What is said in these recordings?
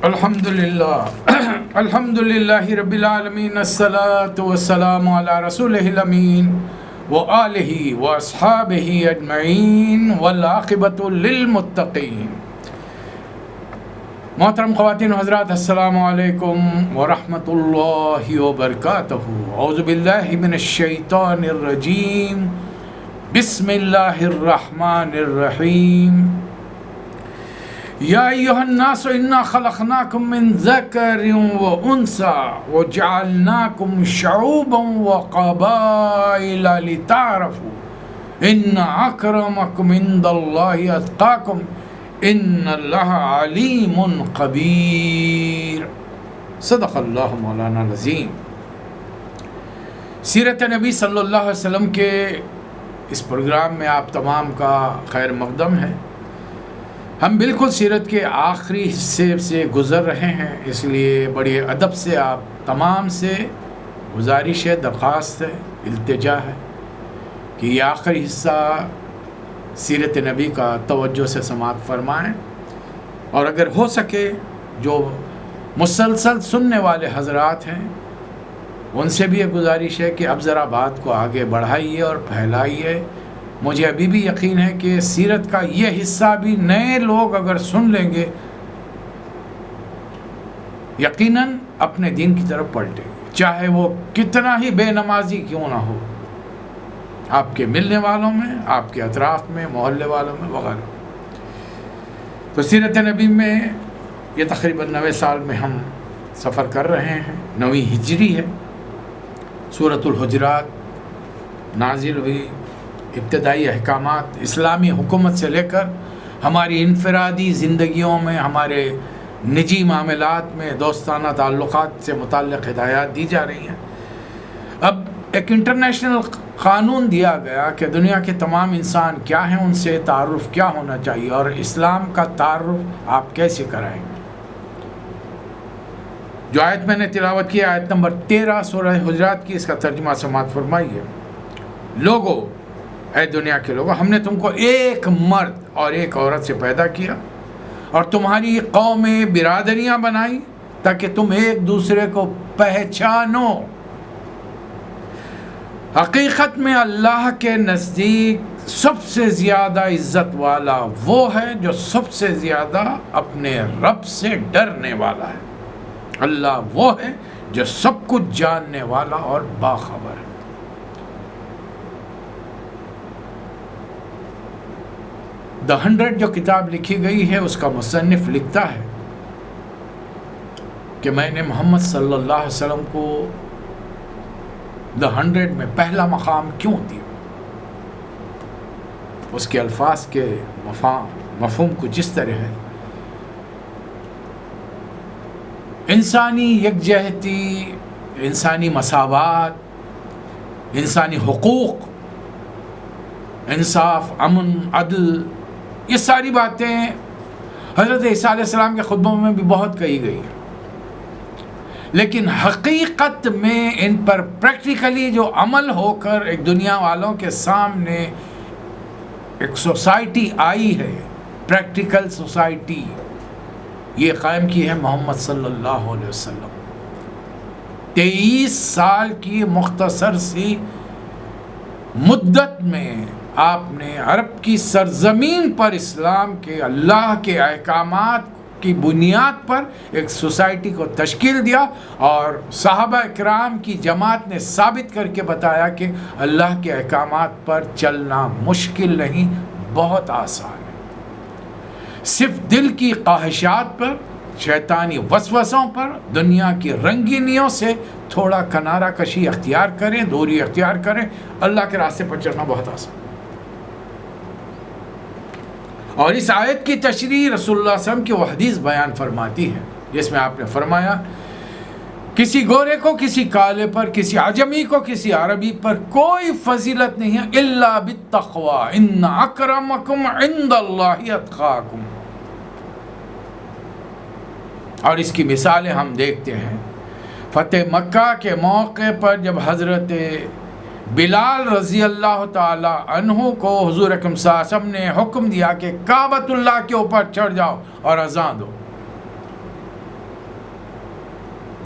الحمدللہ رب العالمین، الصلاۃ والسلام علی رسولہ الامین وآلہ واصحابہ اجمعین والعاقبۃ للمتقین۔ محترم خواتین و حضرات، السلام علیکم ورحمۃ اللہ وبرکاتہ۔ اعوذ باللہ من الشیطان الرجیم، بسم اللہ الرحمن الرحیم۔ یا ایہا الناس انا خلقناکم من ذکر و انثی وجعلناکم شعوبا وقبائل لتعارفوا ان اکرمکم عند اللہ اتقاکم ان اللہ علیم خبیر۔ صدق اللہ مولانا العظیم۔ سیرت نبی صلی اللہ علیہ وسلم کے اس پروگرام میں آپ تمام کا خیر مقدم ہے۔ ہم بالکل سیرت کے آخری حصے سے گزر رہے ہیں، اس لیے بڑے ادب سے آپ تمام سے گزارش ہے، درخواست ہے، التجا ہے کہ یہ آخری حصہ سیرت نبی کا توجہ سے سماعت فرمائیں، اور اگر ہو سکے جو مسلسل سننے والے حضرات ہیں ان سے بھی یہ گزارش ہے کہ اب ذرا بات کو آگے بڑھائیے اور پھیلائیے۔ مجھے ابھی بھی یقین ہے کہ سیرت کا یہ حصہ بھی نئے لوگ اگر سن لیں گے یقیناً اپنے دین کی طرف پلٹیں گے، چاہے وہ کتنا ہی بے نمازی کیوں نہ ہو، آپ کے ملنے والوں میں، آپ کے اطراف میں، محلے والوں میں وغیرہ۔ تو سیرت نبی میں یہ تقریباً 90 سال میں ہم سفر کر رہے ہیں، 9 ہجری ہے۔ سورۃ الحجرات نازل ہوئی، ابتدائی احکامات اسلامی حکومت سے لے کر ہماری انفرادی زندگیوں میں، ہمارے نجی معاملات میں، دوستانہ تعلقات سے متعلق ہدایات دی جا رہی ہیں۔ اب ایک انٹرنیشنل قانون دیا گیا کہ دنیا کے تمام انسان کیا ہیں، ان سے تعارف کیا ہونا چاہیے، اور اسلام کا تعارف آپ کیسے کرائیں گے۔ جو آیت میں نے تلاوت کی، آیت نمبر 13 سورہ حجرات کی، اس کا ترجمہ سماعت فرمائیے۔ لوگو، اے دنیا کے لوگوں، ہم نے تم کو ایک مرد اور ایک عورت سے پیدا کیا اور تمہاری قومیں، برادریاں بنائی تاکہ تم ایک دوسرے کو پہچانو۔ حقیقت میں اللہ کے نزدیک سب سے زیادہ عزت والا وہ ہے جو سب سے زیادہ اپنے رب سے ڈرنے والا ہے۔ اللہ وہ ہے جو سب کچھ جاننے والا اور باخبر ہے۔ The 100 جو کتاب لکھی گئی ہے، اس کا مصنف لکھتا ہے کہ میں نے محمد صلی اللہ علیہ وسلم کو The 100 میں پہلا مقام کیوں دیا۔ اس کے الفاظ کے مفہوم کچھ اس طرح ہے: انسانی یکجہتی، انسانی مساوات، انسانی حقوق، انصاف، امن، عدل، یہ ساری باتیں حضرت عیسیٰ علیہ السلام کے خطبوں میں بھی بہت کہی گئی ہیں، لیکن حقیقت میں ان پر پریکٹیکلی جو عمل ہو کر ایک دنیا والوں کے سامنے ایک سوسائٹی آئی ہے، پریکٹیکل سوسائٹی، یہ قائم کی ہے محمد صلی اللہ علیہ وسلم۔ 23 سال کی مختصر سی مدت میں آپ نے عرب کی سرزمین پر اسلام کے، اللہ کے احکامات کی بنیاد پر ایک سوسائٹی کو تشکیل دیا، اور صحابہ اکرام کی جماعت نے ثابت کر کے بتایا کہ اللہ کے احکامات پر چلنا مشکل نہیں، بہت آسان ہے۔ صرف دل کی خواہشات پر، شیطانی وسوسوں پر، دنیا کی رنگینیوں سے تھوڑا کنارہ کشی اختیار کریں، دوری اختیار کریں، اللہ کے راستے پر چلنا بہت آسان۔ اور اس آیت کی تشریح رسول اللہ صلی اللہ علیہ وسلم کی وہ حدیث بیان فرماتی ہے جس میں آپ نے فرمایا، کسی گورے کو کسی کالے پر، کسی عجمی کو کسی عربی پر کوئی فضیلت نہیں ہے الا بالتقوی ان اکرمکم عند اللہ اتقاکم۔ اور اس کی مثالیں ہم دیکھتے ہیں۔ فتح مکہ کے موقع پر جب حضرت بلال رضی اللہ تعالی عنہ کو حضور اکرم صلی اللہ علیہ وسلم نے حکم دیا کہ کعبۃ اللہ کے اوپر چڑھ جاؤ اور اذان دو،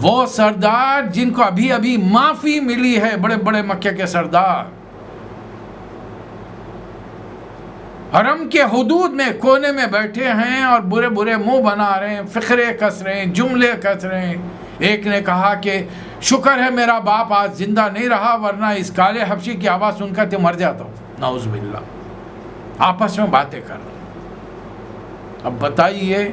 وہ سردار جن کو ابھی ابھی معافی ملی ہے، بڑے بڑے مکے کے سردار، حرم کے حدود میں کونے میں بیٹھے ہیں اور برے برے منہ بنا رہے ہیں، فقرے کس رہے ہیں، جملے کس رہے ہیں۔ ایک نے کہا کہ شکر ہے میرا باپ آج زندہ نہیں رہا، ورنہ اس کالے حبشی کی آواز سن کر تو مر جاتا ہوں۔ نعوذ باللہ، آپس میں باتیں کر رہے ہیں۔ اب بتائیے،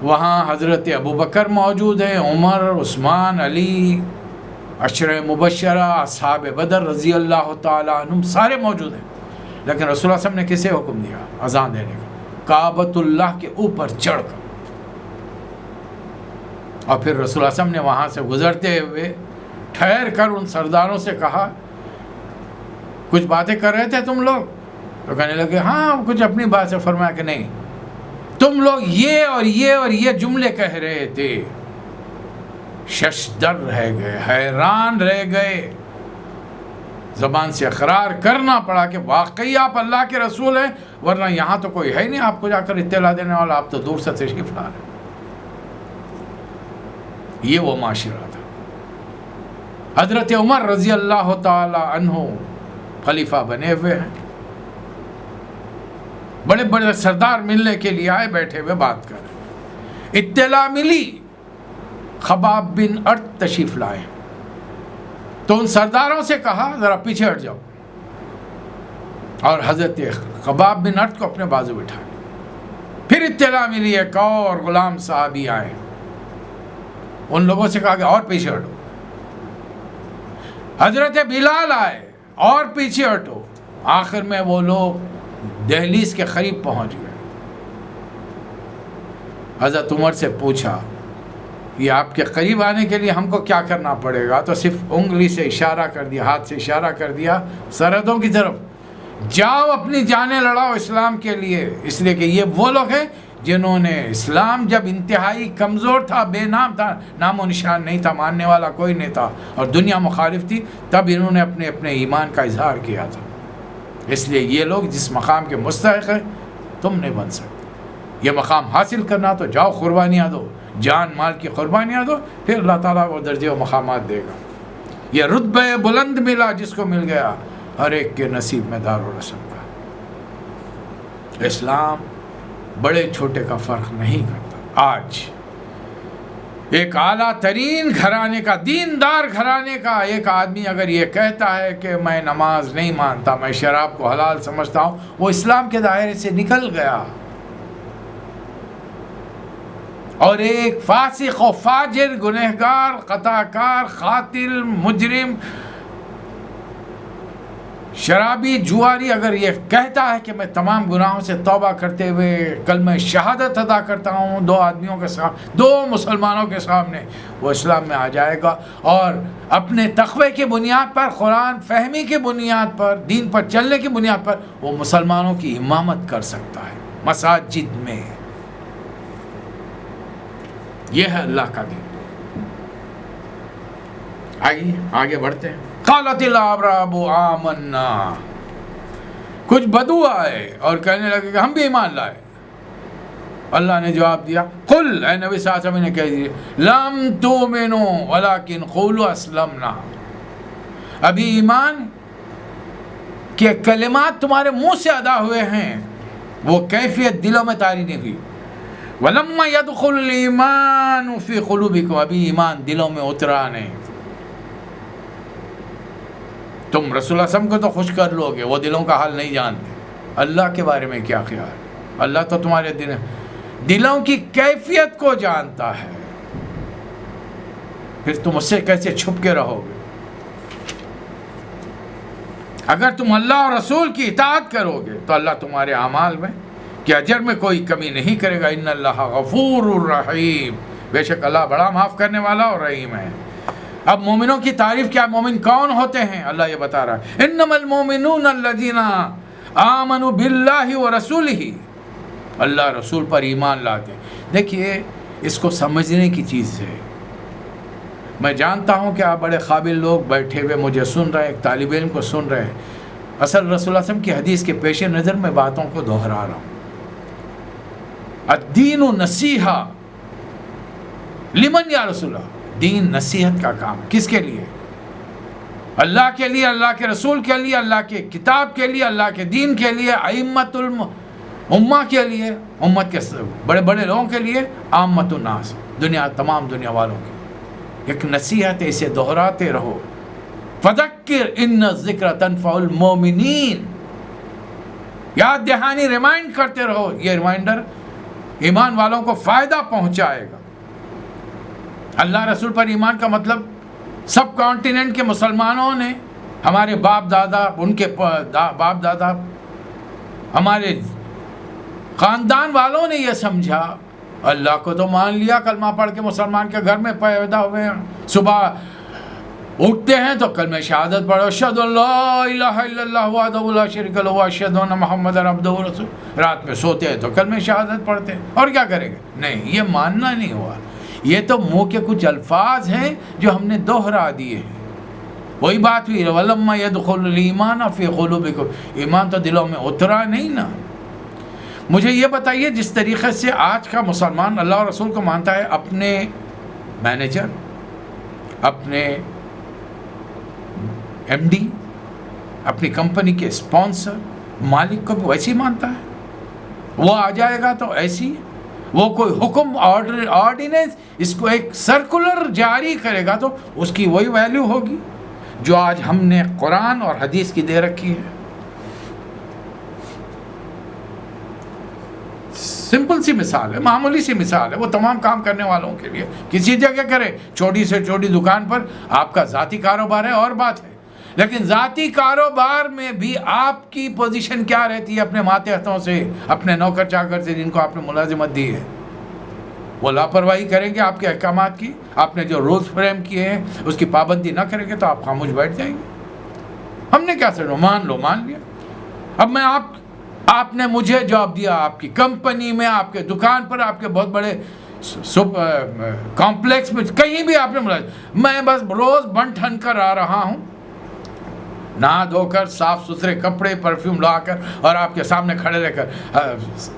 وہاں حضرت ابوبکر موجود ہیں، عمر، عثمان، علی، عشرہ مبشرہ، اصحاب بدر رضی اللہ تعالیٰ عنہم سارے موجود ہیں، لیکن رسول اللہ صلی اللہ علیہ وسلم نے کسے حکم دیا اذان دینے کا؟ کعبۃ اللہ کے اوپر چڑھ کر۔ اور پھر رسول اللہ صلی اللہ علیہ وسلم نے وہاں سے گزرتے ہوئے ٹھہر کر ان سرداروں سے کہا، کچھ باتیں کر رہے تھے تم لوگ؟ تو کہنے لگے ہاں کچھ اپنی بات سے۔ فرمایا کہ نہیں، تم لوگ یہ اور یہ اور یہ جملے کہہ رہے تھے۔ ششدر رہ گئے، حیران رہ گئے، زبان سے اقرار کرنا پڑا کہ واقعی آپ اللہ کے رسول ہیں، ورنہ یہاں تو کوئی ہے نہیں آپ کو جا کر اطلاع دینے والا، آپ تو دور سے تشریف لا رہے ہیں۔ یہ وہ معاشرہ تھا۔ حضرت عمر رضی اللہ تعالی عنہ خلیفہ بنے ہوئے ہیں، بڑے بڑے سردار ملنے کے لیے آئے، بیٹھے ہوئے بات کر رہے۔ اطلاع ملی خباب بن ارت تشریف لائے، تو ان سرداروں سے کہا ذرا پیچھے ہٹ جاؤ، اور حضرت خباب بن ارت کو اپنے بازو بٹھا لیا۔ پھر اطلاع ملی ایک اور غلام صحابی آئے، ان لوگوں سے کہا کہ اور پیچھے ہٹو۔ حضرت بلال آئے، اور پیچھے ہٹو۔ آخر میں وہ لوگ دہلیز کے قریب پہنچ گئے۔ حضرت عمر سے پوچھا، یہ آپ کے قریب آنے کے لیے ہم کو کیا کرنا پڑے گا؟ تو صرف انگلی سے اشارہ کر دیا، ہاتھ سے اشارہ کر دیا سرحدوں کی طرف، جاؤ اپنی جانیں لڑاؤ اسلام کے لیے، اس لیے کہ یہ وہ لوگ ہیں جنہوں نے اسلام جب انتہائی کمزور تھا، بے نام تھا، نام و نشان نہیں تھا، ماننے والا کوئی نہیں تھا، اور دنیا مخالف تھی، تب انہوں نے اپنے ایمان کا اظہار کیا تھا۔ اس لیے یہ لوگ جس مقام کے مستحق ہیں تم نہیں بن سکتے۔ یہ مقام حاصل کرنا تو جاؤ قربانیاں دو، جان مال کی قربانیاں دو، پھر اللہ تعالیٰ وہ درجے و مقامات دے گا۔ یہ رتبہ بلند ملا جس کو مل گیا، ہر ایک کے نصیب میں دار و رسم کا۔ اسلام بڑے چھوٹے کا فرق نہیں کرتا۔ آج ایک اعلیٰ ترین گھرانے کا، دیندار گھرانے کا ایک آدمی اگر یہ کہتا ہے کہ میں نماز نہیں مانتا، میں شراب کو حلال سمجھتا ہوں، وہ اسلام کے دائرے سے نکل گیا۔ اور ایک فاسق و فاجر، گنہگار، خطا کار، قاتل، مجرم، شرابی، جواری اگر یہ کہتا ہے کہ میں تمام گناہوں سے توبہ کرتے ہوئے کلمہ شہادت ادا کرتا ہوں دو آدمیوں کے سامنے، دو مسلمانوں کے سامنے، وہ اسلام میں آ جائے گا، اور اپنے تقوی کی بنیاد پر، قرآن فہمی کی بنیاد پر، دین پر چلنے کی بنیاد پر وہ مسلمانوں کی امامت کر سکتا ہے مساجد میں۔ یہ ہے اللہ کا دین۔ آئیے آگے بڑھتے ہیں۔ قالت الاعراب آمنا، کچھ بدو آئے اور کہنے لگے کہ ہم بھی ایمان لائے۔ اللہ نے جواب دیا، قل، اے نبی صلی اللہ علیہ وسلم نے کہہ دیے، لم تؤمنوا ولکن قولوا اسلمنا، ابھی ایمان کے کلمات تمہارے منہ سے ادا ہوئے ہیں، وہ کیفیت دلوں میں طاری نہیں ہوئی۔ ولما يدخل الایمان فی قلوبکم، ابھی ایمان دلوں میں اترا نہیں۔ تم رسول اللہ صلی اللہ علیہ وسلم کو تو خوش کر لو گے، وہ دلوں کا حال نہیں جانتے۔ اللہ کے بارے میں کیا خیال ہے؟ اللہ تو تمہارے دلوں کی کیفیت کو جانتا ہے، پھر تم اس سے کیسے چھپ کے رہو گے؟ اگر تم اللہ اور رسول کی اطاعت کرو گے تو اللہ تمہارے اعمال میں کہ اجر میں کوئی کمی نہیں کرے گا۔ ان اللہ غفور الرحیم، بے شک اللہ بڑا معاف کرنے والا اور رحیم ہے۔ اب مومنوں کی تعریف کیا؟ مومن کون ہوتے ہیں؟ اللہ یہ بتا رہا ہے، انما المومنون الذین آمنوا باللہ ورسولہ، اللہ رسول پر ایمان لاتے ہیں۔ دیکھیے اس کو سمجھنے کی چیز ہے۔ میں جانتا ہوں کہ آپ بڑے قابل لوگ بیٹھے ہوئے مجھے سن رہے ہیں، ایک طالب علم کو سن رہے ہیں۔ اصل رسول اللہ صلی اللہ علیہ وسلم کی حدیث کے پیش نظر میں باتوں کو دہرا رہا ہوں۔ الدین نصیحہ لمن یا رسول اللہ، دین نصیحت کا کام ہے. کس کے لیے؟ اللہ کے لیے، اللہ کے رسول کے لیے، اللہ کے کتاب کے لیے، اللہ کے دین کے لیے، ائمۃ الامہ کے لیے، امت کے بڑے بڑے لوگوں کے لیے، عامۃ الناس، تمام دنیا والوں کی ایک نصیحت ہے. اسے دہراتے رہو. فذکر ان الذکر تنفع المؤمنین، یاد دہانی، ریمائنڈ کرتے رہو. یہ ریمائنڈر ایمان والوں کو فائدہ پہنچائے گا. اللہ رسول پر ایمان کا مطلب سب کانٹیننٹ کے مسلمانوں نے، ہمارے باپ دادا، ان کے باپ دادا، ہمارے خاندان والوں نے یہ سمجھا. اللہ کو تو مان لیا، کلمہ پڑھ کے مسلمان کے گھر میں پیدا ہوئے ہیں. صبح اٹھتے ہیں تو کلمہ شہادت پڑھو، اشہد ان لا الہ الا اللہ وحدہ لا شریک لہ واشہد ان محمد عبدہ ورسولہ. رات میں سوتے ہیں تو کلمہ شہادت پڑھتے ہیں. اور کیا کریں گے؟ نہیں، یہ ماننا نہیں ہوا. یہ تو منہ کے کچھ الفاظ ہیں جو ہم نے دوہرا دیے ہیں. وہی بات ہوئی، وَلَمَّا يَدْخُلُ الْإِيمَانَ فِي قُلُوبِكُمْ، ایمان تو دلوں میں اترا نہیں نا. مجھے یہ بتائیے، جس طریقے سے آج کا مسلمان اللہ اور رسول کو مانتا ہے، اپنے مینیجر، اپنے ایم ڈی، اپنی کمپنی کے اسپانسر، مالک کو بھی ویسے ہی مانتا ہے. وہ آ جائے گا تو ایسی، وہ کوئی حکم، آرڈیننس، اس کو ایک سرکولر جاری کرے گا تو اس کی وہی ویلیو ہوگی جو آج ہم نے قرآن اور حدیث کی دے رکھی ہے. سمپل سی مثال ہے، معمولی سی مثال ہے. وہ تمام کام کرنے والوں کے لیے کسی جگہ کرے، چھوٹی سے چھوٹی دکان پر. آپ کا ذاتی کاروبار ہے اور بات ہے، لیکن ذاتی کاروبار میں بھی آپ کی پوزیشن کیا رہتی ہے اپنے ماتحتوں سے، اپنے نوکر چاکر سے جن کو آپ نے ملازمت دی ہے. وہ لاپرواہی کریں گے آپ کے احکامات کی، آپ نے جو رولز فریم کیے ہیں اس کی پابندی نہ کریں گے تو آپ خاموش بیٹھ جائیں گے. ہم نے کیا سمجھا؟ مان لو، مان لیا. اب میں آپ نے مجھے جاب دیا، آپ کی کمپنی میں، آپ کے دکان پر، آپ کے بہت بڑے کمپلیکس میں، کہیں بھی آپ نے ملازم، میں بس روز بن ٹھن کر آ رہا ہوں، نہا دھو کر، صاف ستھرے کپڑے، پرفیوم لا کر، اور آپ کے سامنے کھڑے رہ کر،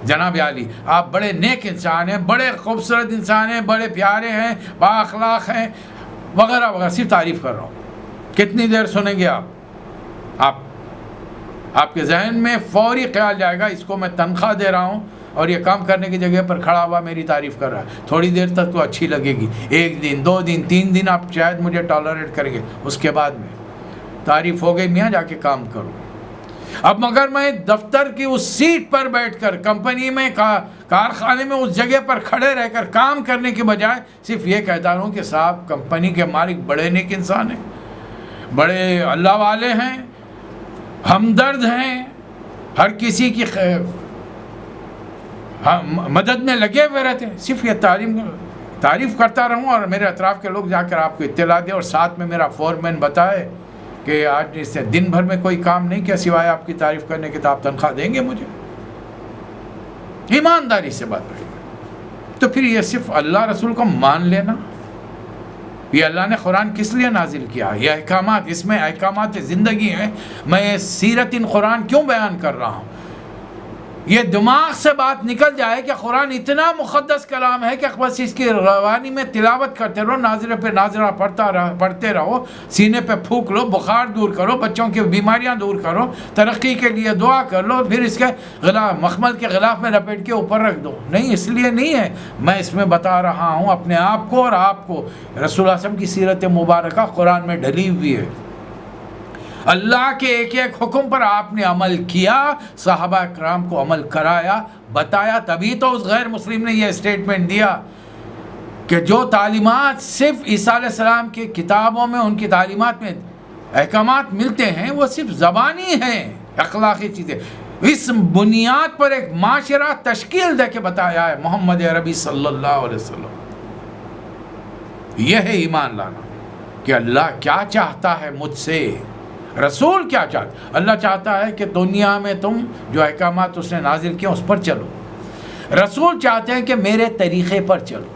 جناب عالی آپ بڑے نیک انسان ہیں، بڑے خوبصورت انسان ہیں، بڑے پیارے ہیں، با اخلاق ہیں، وغیرہ وغیرہ، صرف تعریف کر رہا ہوں. کتنی دیر سنیں گے آپ کے ذہن میں فوری خیال جائے گا، اس کو میں تنخواہ دے رہا ہوں اور یہ کام کرنے کی جگہ پر کھڑا ہوا میری تعریف کر رہا ہے. تھوڑی دیر تک تو اچھی لگے گی، 1 دن 2 دن 3 دن آپ شاید مجھے ٹالریٹ کریں گے، اس کے بعد میں تعریف ہو گئی، میاں جا کے کام کرو. اب مگر میں دفتر کی اس سیٹ پر بیٹھ کر، کمپنی میں، کارخانے میں اس جگہ پر کھڑے رہ کر کام کرنے کے بجائے صرف یہ کہتا ہوں کہ صاحب کمپنی کے مالک بڑے نیک انسان ہیں، بڑے اللہ والے ہیں، ہمدرد ہیں، ہر کسی کی مدد میں لگے ہوئے رہتے ہیں. صرف یہ تعریف کرتا رہوں اور میرے اطراف کے لوگ جا کر آپ کو اطلاع دیں، اور ساتھ میں میرا فورمین بتائے کہ آج اس نے دن بھر میں کوئی کام نہیں کیا سوائے آپ کی تعریف کرنے کے، تو آپ تنخواہ دیں گے مجھے؟ ایمانداری سے بات رہی. تو پھر یہ صرف اللہ رسول کو مان لینا، یہ اللہ نے قرآن کس لیے نازل کیا؟ یہ احکامات، اس میں احکامات زندگی ہیں. میں سیرت قرآن کیوں بیان کر رہا ہوں؟ یہ دماغ سے بات نکل جائے کہ قرآن اتنا مقدس کلام ہے کہ بس اس کی روانی میں تلاوت کرتے رہو، ناظرہ پہ ناظرہ پڑھتے رہو، سینے پہ پھونک لو، بخار دور کرو، بچوں کی بیماریاں دور کرو، ترقی کے لیے دعا کر لو، پھر اس کے مخمل کے غلاف میں لپیٹ کے اوپر رکھ دو. نہیں، اس لیے نہیں ہے. میں اس میں بتا رہا ہوں اپنے آپ کو اور آپ کو، رسول اللہ صلی اللہ علیہ وسلم کی سیرت مبارکہ قرآن میں ڈلی ہوئی ہے. اللہ کے ایک ایک حکم پر آپ نے عمل کیا، صحابہ کرام کو عمل کرایا، بتایا. تبھی تو اس غیر مسلم نے یہ اسٹیٹمنٹ دیا کہ جو تعلیمات صرف عیسیٰ علیہ السلام کی کتابوں میں، ان کی تعلیمات میں احکامات ملتے ہیں، وہ صرف زبانی ہیں، اخلاقی چیزیں. اس بنیاد پر ایک معاشرہ تشکیل دے کے بتایا ہے محمد عربی صلی اللہ علیہ وسلم. یہ ہے ایمان لانا کہ اللہ کیا چاہتا ہے مجھ سے، رسول کیا چاہتا. اللہ چاہتا ہے کہ دنیا میں تم جو احکامات اس نے نازل کیا اس پر چلو. رسول چاہتے ہیں کہ میرے طریقے پر چلو.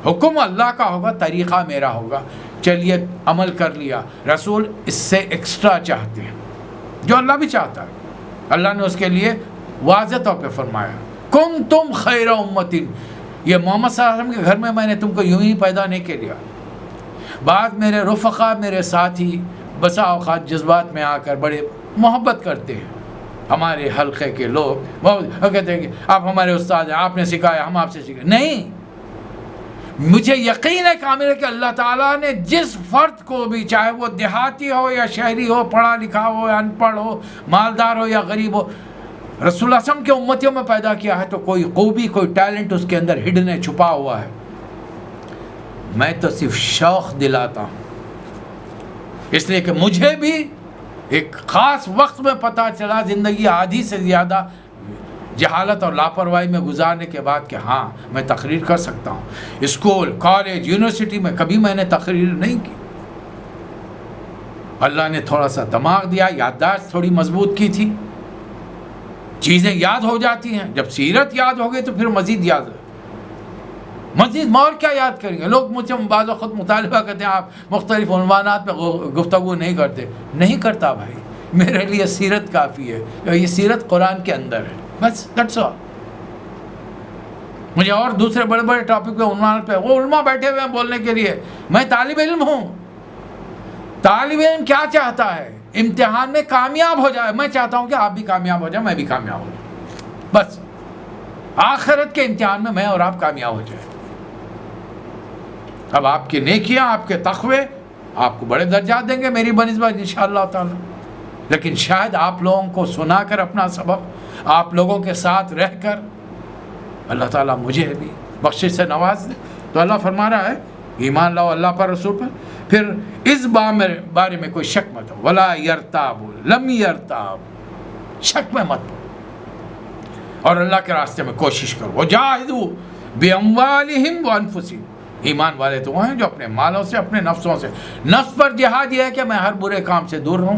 حکم اللہ کا ہوگا، طریقہ میرا ہوگا. چلیے عمل کر لیا. رسول اس سے ایکسٹرا چاہتے ہیں جو اللہ بھی چاہتا ہے. اللہ نے اس کے لیے واضح طور پہ فرمایا کنتم خیر امت. یہ محمد صلی اللہ علیہ وسلم کے گھر میں نے تم کو یوں ہی پیدا نہیں کر لیا. بعض میرے رفقا، میرے ساتھی بسا اوقات جذبات میں آ کر بڑے محبت کرتے ہیں، ہمارے حلقے کے لوگ کہتے ہیں کہ آپ ہمارے استاد ہیں، آپ نے سکھایا، ہم آپ سے سیکھیں. نہیں، مجھے یقین ہے کامل ہے کہ اللہ تعالیٰ نے جس فرد کو بھی، چاہے وہ دیہاتی ہو یا شہری ہو، پڑھا لکھا ہو یا ان پڑھ ہو، مالدار ہو یا غریب ہو، رسول اللہ صلی اللہ علیہ وسلم کے امتیوں میں پیدا کیا ہے تو کوئی خوبی، کوئی ٹیلنٹ اس کے اندر ہڈن ہے، چھپا ہوا ہے. میں تو صرف شوق دلاتا ہوں، اس لیے کہ مجھے بھی ایک خاص وقت میں پتہ چلا زندگی آدھی سے زیادہ جہالت اور لاپرواہی میں گزارنے کے بعد کہ ہاں میں تقریر کر سکتا ہوں. اسکول، کالج، یونیورسٹی میں کبھی میں نے تقریر نہیں کی. اللہ نے تھوڑا سا دماغ دیا، یادداشت تھوڑی مضبوط کی تھی، چیزیں یاد ہو جاتی ہیں. جب سیرت یاد ہو گئی تو پھر مزید یاد ہے، مزید اور کیا یاد کریں گے. لوگ مجھ سے بعض خود مطالبہ کرتے ہیں آپ مختلف عنوانات پہ گفتگو نہیں کرتے. نہیں کرتا بھائی، میرے لیے سیرت کافی ہے. یہ سیرت قرآن کے اندر ہے، بس دیٹس آل. مجھے اور دوسرے بڑے بڑے ٹاپک پہ، عنوان پہ، وہ علماء بیٹھے ہوئے ہیں بولنے کے لیے. میں طالب علم ہوں. طالب علم کیا چاہتا ہے؟ امتحان میں کامیاب ہو جائے. میں چاہتا ہوں کہ آپ بھی کامیاب ہو جائیں، میں بھی کامیاب ہو جاؤں. بس آخرت کے امتحان میں اور آپ کامیاب ہو جائیں. اب آپ کی نیکیاں، آپ کے تقوی آپ کو بڑے درجات دیں گے میری بنسبت انشاءاللہ تعالی. لیکن شاید آپ لوگوں کو سنا کر اپنا سبق، آپ لوگوں کے ساتھ رہ کر اللہ تعالیٰ مجھے بھی بخشش سے نواز دے. تو اللہ فرما رہا ہے ایمان لاؤ اللہ پر، رسول پر، پھر اس بارے میں کوئی شک مت ہو. ولا یرتاب، لم یرتاب، شک میں مت ہو، اور اللہ کے راستے میں کوشش کرو. وجاہدوا باموالہم وانفسہم، ایمان والے تو وہ ہیں جو اپنے مالوں سے، اپنے نفسوں سے. نفس پر جہاد یہ ہے کہ میں ہر برے کام سے دور رہوں.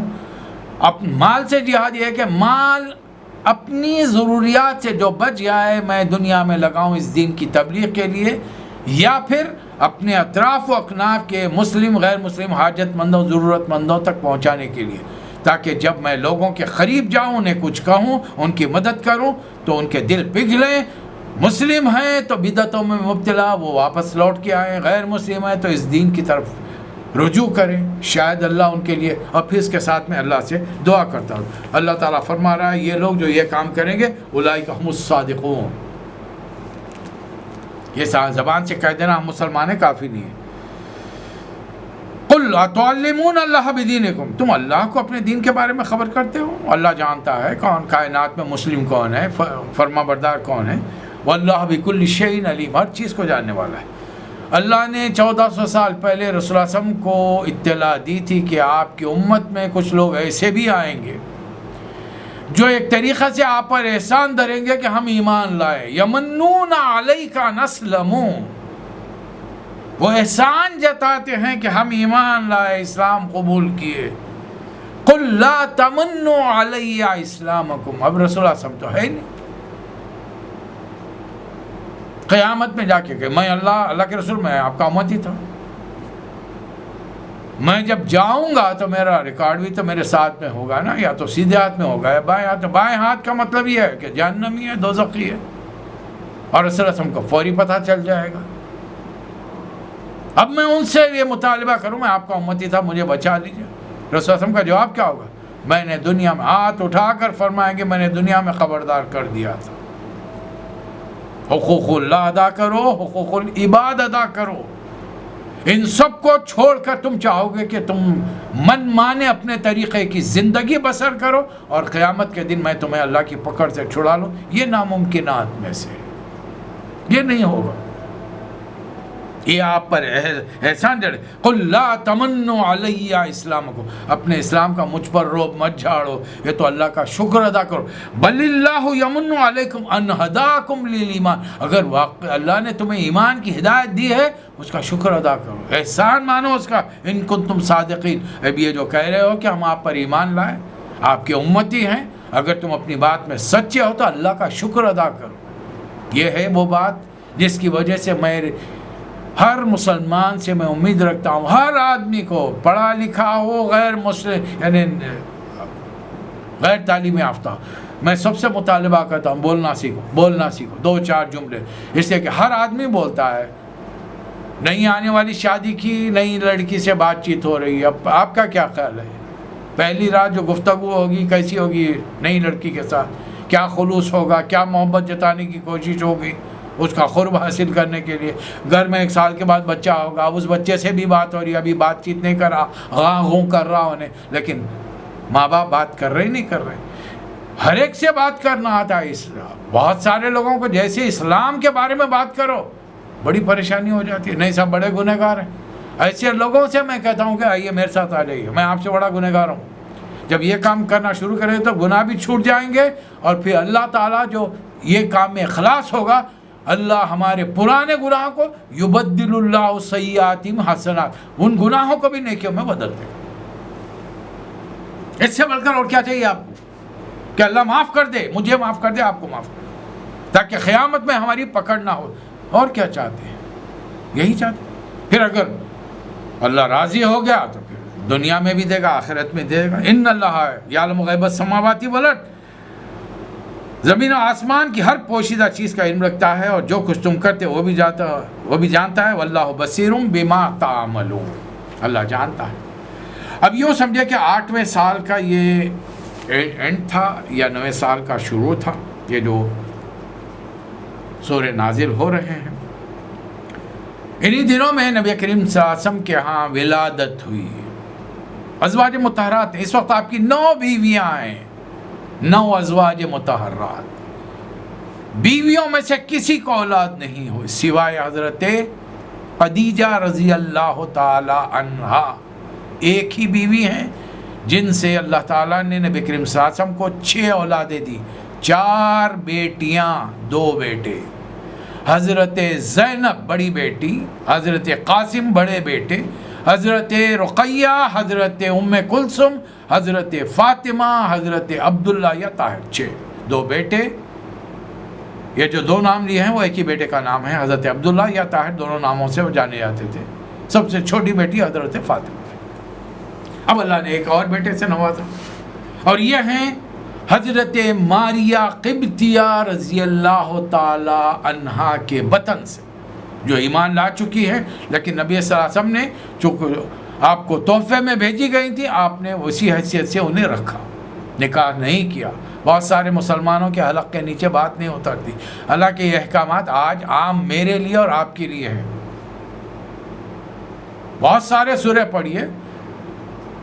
مال سے جہاد یہ ہے کہ مال اپنی ضروریات سے جو بچ جائے میں دنیا میں لگاؤں اس دین کی تبلیغ کے لیے، یا پھر اپنے اطراف و اکناف کے مسلم غیر مسلم حاجت مندوں ضرورت مندوں تک پہنچانے کے لیے، تاکہ جب میں لوگوں کے قریب جاؤں، انہیں کچھ کہوں، ان کی مدد کروں تو ان کے دل پگھلیں. مسلم ہیں تو بدعتوں میں مبتلا، وہ واپس لوٹ کے آئیں. غیر مسلم ہیں تو اس دین کی طرف رجوع کریں. شاید اللہ ان کے لیے، اور پھر اس کے ساتھ میں اللہ سے دعا کرتا ہوں. اللہ تعالیٰ فرما رہا ہے یہ لوگ جو یہ کام کریں گے اولئک هم الصادقون. یہ زبان سے کہہ دینا ہم مسلمان ہیں کافی نہیں ہے. قل اتعلمون اللہ بدینکم، تم اللہ کو اپنے دین کے بارے میں خبر کرتے ہو. اللہ جانتا ہے کون کائنات میں مسلم کون ہے، فرما بردار کون ہے. واللہ بکل شیء علیم، ہر چیز کو جاننے والا ہے. اللہ نے 1400 سال پہلے رسول اللہ صلی اللہ علیہ وسلم کو اطلاع دی تھی کہ آپ کی امت میں کچھ لوگ ایسے بھی آئیں گے جو ایک طریقہ سے آپ پر احسان دھریں گے کہ ہم ایمان لائے. یمنون علیک ان اسلموا، وہ احسان جتاتے ہیں کہ ہم ایمان لائے، اسلام قبول کیے. قل لا تمنوا علی اسلامکم، اب رسول اللہ صلی اللہ علیہ وسلم تو ہے نہیں. قیامت میں جا کے کہ میں اللہ کے رسول، میں آپ کا امتی تھا. میں جب جاؤں گا تو میرا ریکارڈ بھی تو میرے ساتھ میں ہوگا نا، یا تو سیدھے ہاتھ میں ہوگا یا بائیں ہاتھ. بائیں ہاتھ کا مطلب یہ ہے کہ جہنمی ہے، دوزخی ہے، اور رسول اللہ صلی اللہ علیہ وسلم کو فوری پتہ چل جائے گا. اب میں ان سے یہ مطالبہ کروں میں آپ کا امتی تھا، مجھے بچا لیجیے. رسول اللہ علیہ وسلم کا جواب کیا ہوگا؟ میں نے دنیا میں، ہاتھ اٹھا کر فرمائیں گے میں نے دنیا میں خبردار کر دیا تھا. حقوق اللہ ادا کرو، حقوق العباد ادا کرو. ان سب کو چھوڑ کر تم چاہو گے کہ تم من مانے اپنے طریقے کی زندگی بسر کرو اور قیامت کے دن میں تمہیں اللہ کی پکڑ سے چھڑا لوں. یہ ناممکنات میں سے، یہ نہیں ہوگا. یہ آپ پر احسان جڑے. قل لا تمنوا علی اسلامکم، اپنے اسلام کا مجھ پر روب مت جھاڑو، یہ تو اللہ کا شکر ادا کرو. بل اللہ یمن علیکم ان ہداکم للایمان، اگر واقع اللہ نے تمہیں ایمان کی ہدایت دی ہے اس کا شکر ادا کرو، احسان مانو اس کا. ان کنتم صادقین، اب یہ جو کہہ رہے ہو کہ ہم آپ پر ایمان لائے، آپ کے امتی ہیں، اگر تم اپنی بات میں سچے ہو تو اللہ کا شکر ادا کرو. یہ ہے وہ بات جس کی وجہ سے میں ہر مسلمان سے میں امید رکھتا ہوں، ہر آدمی کو پڑھا لکھا ہو، غیر مسلم یعنی غیر تعلیم یافتہ، میں سب سے مطالبہ کرتا ہوں بولنا سیکھو، بولنا سیکھو. 2-4 جملے، اس لیے کہ ہر آدمی بولتا ہے نئی آنے والی شادی کی نئی لڑکی سے بات چیت ہو رہی ہے، اب آپ کا کیا خیال ہے؟ پہلی رات جو گفتگو ہوگی کیسی ہوگی نئی لڑکی کے ساتھ؟ کیا خلوص ہوگا، کیا محبت جتانے کی کوشش ہوگی اس کا قرب حاصل کرنے کے لیے؟ گھر میں 1 سال کے بعد بچہ ہوگا، اب اس بچے سے بھی بات ہو رہی ہے، ابھی بات چیت نہیں کر رہا، غاں غوں کر رہا انہیں، لیکن ماں باپ بات کر رہے نہیں کر رہے؟ ہر ایک سے بات کرنا آتا ہے بہت سارے لوگوں کو جیسے اسلام کے بارے میں بات کرو بڑی پریشانی ہو جاتی ہے، نہیں سب بڑے گنہگار ہیں۔ ایسے لوگوں سے میں کہتا ہوں کہ آئیے میرے ساتھ آ جائیے، میں آپ سے بڑا گنہگار ہوں۔ جب یہ کام کرنا شروع کریں تو گناہ بھی چھوٹ جائیں گے، اور پھر اللہ تعالیٰ جو یہ کام میں اخلاص ہوگا، اللہ ہمارے پرانے گناہوں کو یبدل اللہ سیئاتہم حسنات، ان گناہوں کو بھی نیکیوں میں بدل دے گا۔ اس سے بڑھ کر اور کیا چاہیے آپ کو؟ کہ اللہ معاف کر دے، مجھے معاف کر دے، آپ کو معاف کر دے، تاکہ قیامت میں ہماری پکڑ نہ ہو۔ اور کیا چاہتے ہیں؟ یہی چاہتے ہیں۔ پھر اگر اللہ راضی ہو گیا تو پھر دنیا میں بھی دے گا، آخرت میں دے گا۔ ان اللہ یعلم غیب السماوات والارض، زمین و آسمان کی ہر پوشیدہ چیز کا علم رکھتا ہے، اور جو کچھ تم کرتے وہ بھی جانتا ہے۔ واللہ بصیر بما تعملون، اللہ جانتا ہے۔ اب یوں سمجھے کہ 8ویں سال کا یہ اینڈ تھا یا 9ویں سال کا شروع تھا، یہ جو سورہ نازل ہو رہے ہیں۔ انہی دنوں میں نبی کریم صلی اللہ علیہ وسلم کے ہاں ولادت ہوئی۔ ازواج مطہرات، اس وقت آپ کی 9 بیویاں ہیں، 9 ازواج مطہرات۔ بیویوں میں سے کسی کو اولاد نہیں ہوئی سوائے حضرت خدیجہ رضی اللہ تعالی عنہا۔ ایک ہی بیوی ہیں جن سے اللہ تعالیٰ نے نبی کریم صلی اللہ علیہ وسلم کو 6 اولادیں دی، 4 بیٹیاں 2 بیٹے۔ حضرت زینب بڑی بیٹی، حضرت قاسم بڑے بیٹے، حضرت رقیہ، حضرت ام کلثوم، حضرت فاطمہ، حضرت عبداللہ یا طاہر، 6 2 بیٹے۔ یہ جو 2 نام لیے ہیں وہ ایک ہی بیٹے کا نام ہے، حضرت عبداللہ یا طاہر، دونوں ناموں سے وہ جانے جاتے تھے۔ سب سے چھوٹی بیٹی حضرت فاطمہ۔ اب اللہ نے ایک اور بیٹے سے نوازا، اور یہ ہیں حضرت ماریہ قبطیہ رضی اللہ تعالی عنہا کے بطن سے، جو ایمان لا چکی ہے، لیکن نبی صلی اللہ علیہ وسلم نے چونکہ آپ کو تحفے میں بھیجی گئی تھی، آپ نے اسی حیثیت سے انہیں رکھا، نکاح نہیں کیا۔ بہت سارے مسلمانوں کے حلق کے نیچے بات نہیں اترتی۔ اللہ کے یہ احکامات آج عام میرے لیے اور آپ کے لیے ہیں۔ بہت سارے سورہ پڑھیے،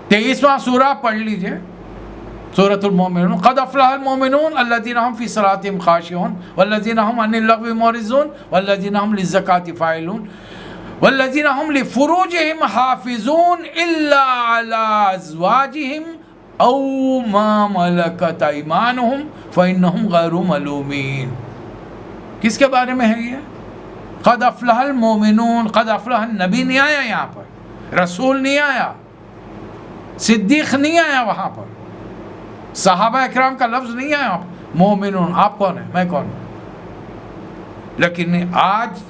23واں سورہ پڑھ لیجئے، سورۃ المومنون۔ قد افلح المومنون الذین هم فی صلاتہم خاشعون والذین هم عن اللغو معرضون والذین هم للزکاۃ فاعلون والذین هم لفروجہم حافظون الا علی ازواجہم او ما ملکت ایمانہم فانہم غیر ملومین۔ کس کے بارے میں ہے یہ؟ قد افلح المومنون۔ قد افلح، نبی نہیں آیا یہاں پر، رسول نہیں آیا، صدیق نہیں آیا وہاں پر، صحابہ اکرام کا لفظ نہیں آیا۔ مومنون، آپ کون ہیں؟ میں کون ہوں؟ لیکن آج،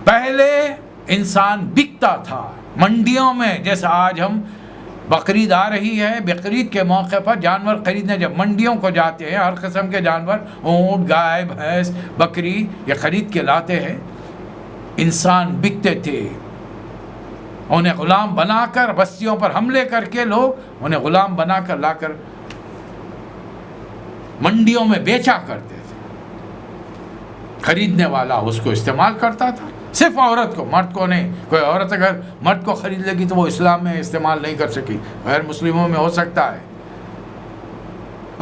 پہلے انسان بکتا تھا منڈیوں میں، جیسے آج ہم بقرعید آ رہی ہے، بقرعید کے موقع پر جانور خریدنے جب منڈیوں کو جاتے ہیں، ہر قسم کے جانور، اونٹ، گائے، بھینس، بکری، یہ خرید کے لاتے ہیں۔ انسان بکتے تھے، انہیں غلام بنا کر، بستیوں پر حملے کر کے لوگ انہیں غلام بنا کر لا کر منڈیوں میں بیچا کرتے تھے۔ خریدنے والا اس کو استعمال کرتا تھا، صرف عورت کو، مرد کو نہیں۔ کوئی عورت اگر مرد کو خرید لے گی تو وہ اسلام میں استعمال نہیں کر سکی، غیر مسلموں میں ہو سکتا ہے۔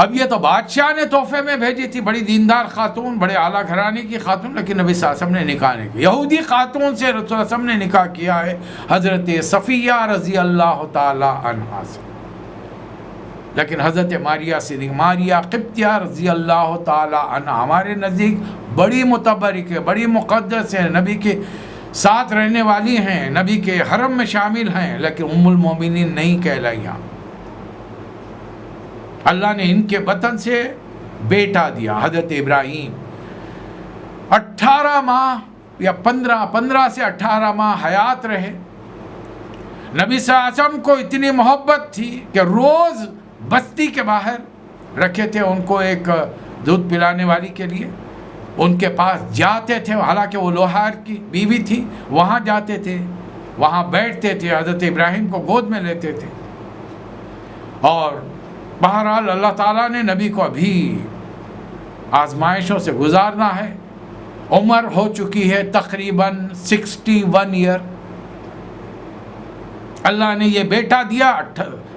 اب یہ تو بادشاہ نے تحفے میں بھیجی تھی، بڑی دیندار خاتون، بڑے اعلیٰ گھرانے کی خاتون، لیکن نبی صلی اللہ علیہ وسلم نے نکاح نہیں کیا۔ یہودی خاتون سے رسول اللہ علیہ وسلم نے نکاح کیا ہے، حضرت صفیہ رضی اللہ تعالی عنہا سے۔ لیکن حضرت ماریہ قبطیہ رضی اللہ تعالی عنہا ہمارے نزدیک بڑی متبرک ہے، بڑی مقدس ہے، نبی کے ساتھ رہنے والی ہیں، نبی کے حرم میں شامل ہیں، لیکن ام المومنین نہیں کہلائیں۔ اللہ نے ان کے بطن سے بیٹا دیا، حضرت ابراہیم۔ 18 ماہ یا 15 سے 18 ماہ حیات رہے۔ نبی صلی اللہ علیہ وسلم کو اتنی محبت تھی کہ روز بستی کے باہر رکھے تھے ان کو ایک دودھ پلانے والی کے لیے، ان کے پاس جاتے تھے، حالانکہ وہ لوہار کی بیوی تھی، وہاں جاتے تھے، وہاں بیٹھتے تھے، حضرت ابراہیم کو گود میں لیتے تھے. اور بہرحال اللہ تعالیٰ نے نبی کو ابھی آزمائشوں سے گزارنا ہے. عمر ہو چکی ہے تقریباً 61 ایئر. اللہ نے یہ بیٹا دیا،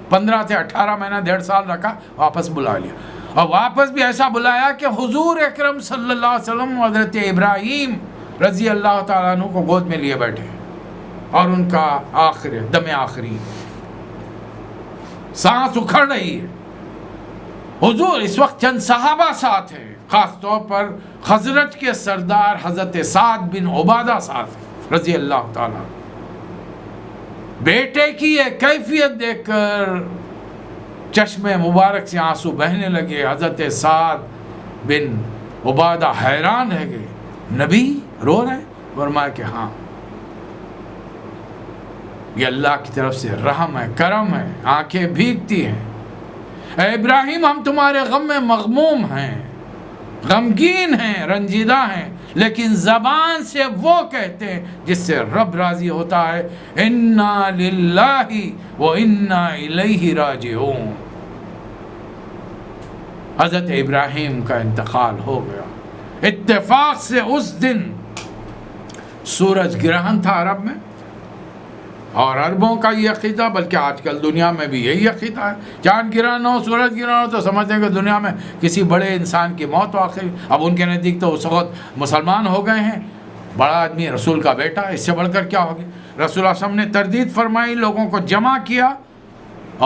15 سے 18 مہینہ 1.5 سال رکھا، واپس بلا لیا. اور واپس بھی ایسا بلایا کہ حضور اکرم صلی اللہ علیہ وسلم حضرت ابراہیم رضی اللہ تعالیٰ عنہ کو گود میں لیے بیٹھے، اور ان کا دم آخری سانس اکھڑ رہی ہے. حضور اس وقت چند صحابہ ساتھ ہیں، خاص طور پر خزرج کے سردار حضرت سعد بن عبادہ ساتھ رضی اللہ تعالیٰ. بیٹے کی یہ کیفیت دیکھ کر چشم مبارک سے آنسو بہنے لگے. حضرت سعد بن عبادہ حیران رہ گئے، نبی رو رہے؟ فرمایا کہ ہاں، یہ اللہ کی طرف سے رحم ہے، کرم ہے. آنکھیں بھیگتی ہیں. اے ابراہیم، ہم تمہارے غم میں مغموم ہیں، غمگین ہیں، رنجیدہ ہیں، لیکن زبان سے وہ کہتے ہیں جس سے رب راضی ہوتا ہے، اِنَّا لِلَّهِ وَإِنَّا إِلَيْهِ راجعون. حضرت ابراہیم کا انتقال ہو گیا. اتفاق سے اس دن سورج گرہن تھا عرب میں، اور عربوں کا یہ عقیدہ، بلکہ آج کل دنیا میں بھی یہی عقیدہ ہے. چاند گرہن ہو، سورج گرہن ہو تو سمجھتے ہیں کہ دنیا میں کسی بڑے انسان کی موت واقع. اب ان کے نزدیک تو اس وقت مسلمان ہو گئے ہیں، بڑا آدمی رسول کا بیٹا، اس سے بڑھ کر کیا ہوگی. رسول اللہ صلی اللہ علیہ وسلم نے تردید فرمائی، لوگوں کو جمع کیا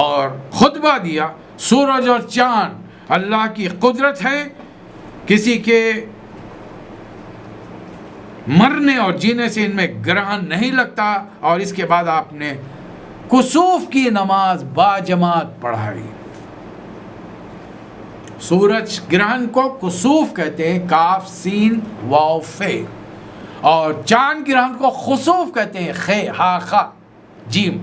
اور خطبہ دیا. سورج اور چاند اللہ کی قدرت ہے، کسی کے مرنے اور جینے سے ان میں گرہن نہیں لگتا. اور اس کے بعد آپ نے کسوف کی نماز باجماعت پڑھائی. سورج گرہن کو کسوف کہتے ہیں، کاف سین واو فے. اور چاند گرہن کو خسوف کہتے ہیں، خے ہا خا جیم،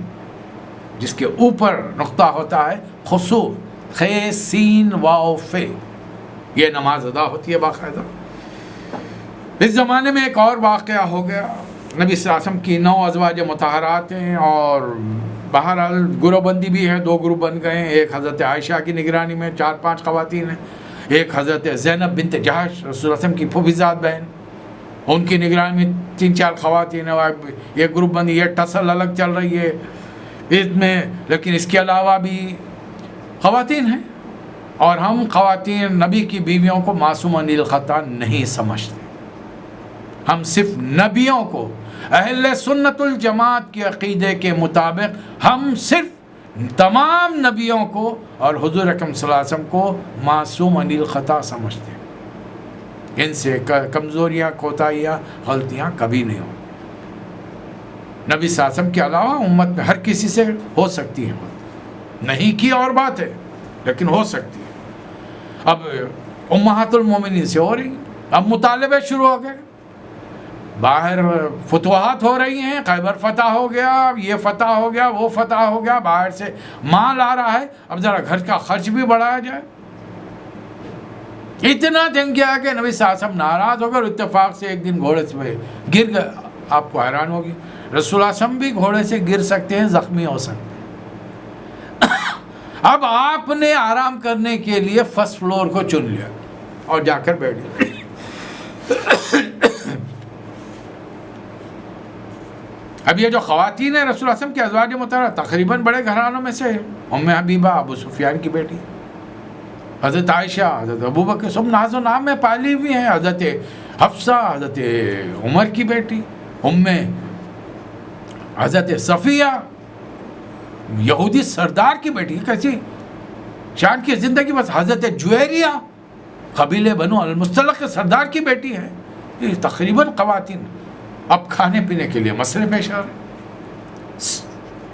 جس کے اوپر نقطہ ہوتا ہے خسوف، خے سین واو فے. یہ نماز ادا ہوتی ہے باقاعدہ. اس زمانے میں ایک اور واقعہ ہو گیا. نبی صلی اللہ علیہ وسلم کی 9 ازواج مطہرات ہیں، اور بہرحال گروہ بندی بھی ہے، 2 گروپ بن گئے ہیں. ایک حضرت عائشہ کی نگرانی میں 4-5 خواتین ہیں، ایک حضرت زینب بنت جہش رسول اللہ علیہ وسلم کی پھوپھیزاد بہن، ان کی نگرانی میں 3-4 خواتین ہیں. یہ گروپ بندی، یہ ٹسل الگ چل رہی ہے اس میں، لیکن اس کے علاوہ بھی خواتین ہیں. اور ہم خواتین نبی کی بیویوں کو معصومۃ الخطا نہیں سمجھتے. ہم صرف نبیوں کو، اہل سنت الجماعت کے عقیدے کے مطابق ہم صرف تمام نبیوں کو اور حضور اکرم صلی اللہ علیہ وسلم کو معصوم عن الخطا سمجھتے ہیں. ان سے کمزوریاں، کوتاہیاں، غلطیاں کبھی نہیں ہوتی. نبی صلی اللہ علیہ وسلم کے علاوہ امت میں ہر کسی سے ہو سکتی ہیں، نہیں کی اور بات ہے، لیکن ہو سکتی ہے. اب امہات المومنین سے ہو رہی، اب مطالبے شروع ہو گئے، باہر فتوحات ہو رہی ہیں، خیبر فتح ہو گیا، یہ فتح ہو گیا، وہ فتح ہو گیا، باہر سے مال آ رہا ہے، اب ذرا گھر کا خرچ بھی بڑھایا جائے. اتنا دن کیا کہ نبی صلی اللہ علیہ وسلم ناراض ہو کر اتفاق سے ایک دن گھوڑے سے گر گئے. آپ کو حیران ہوگی، رسول اللہ علیہ وسلم بھی گھوڑے سے گر سکتے ہیں، زخمی ہو سکتے ہیں. اب آپ نے آرام کرنے کے لیے فرسٹ فلور کو چن لیا اور جا کر بیٹھ گئے. اب یہ جو خواتین ہیں رسول اللہ صلی اللہ علیہ وسلم کے ازواج مطہرات تقریباً بڑے گھرانوں میں سے، ام حبیبہ ابو سفیان کی بیٹی، حضرت عائشہ، حضرت ابوبکر، سب ناز و نام میں پالی ہوئی ہیں. حضرت حفصہ، حضرت عمر کی بیٹی، حضرت صفیہ یہودی سردار کی بیٹی، کیسی شان کی زندگی. بس حضرت جویریہ قبیلے بنو المصطلق کے سردار کی بیٹی ہے. یہ تقریباً خواتین. اب کھانے پینے کے لیے مسئلے پیش آ رہے ہیں.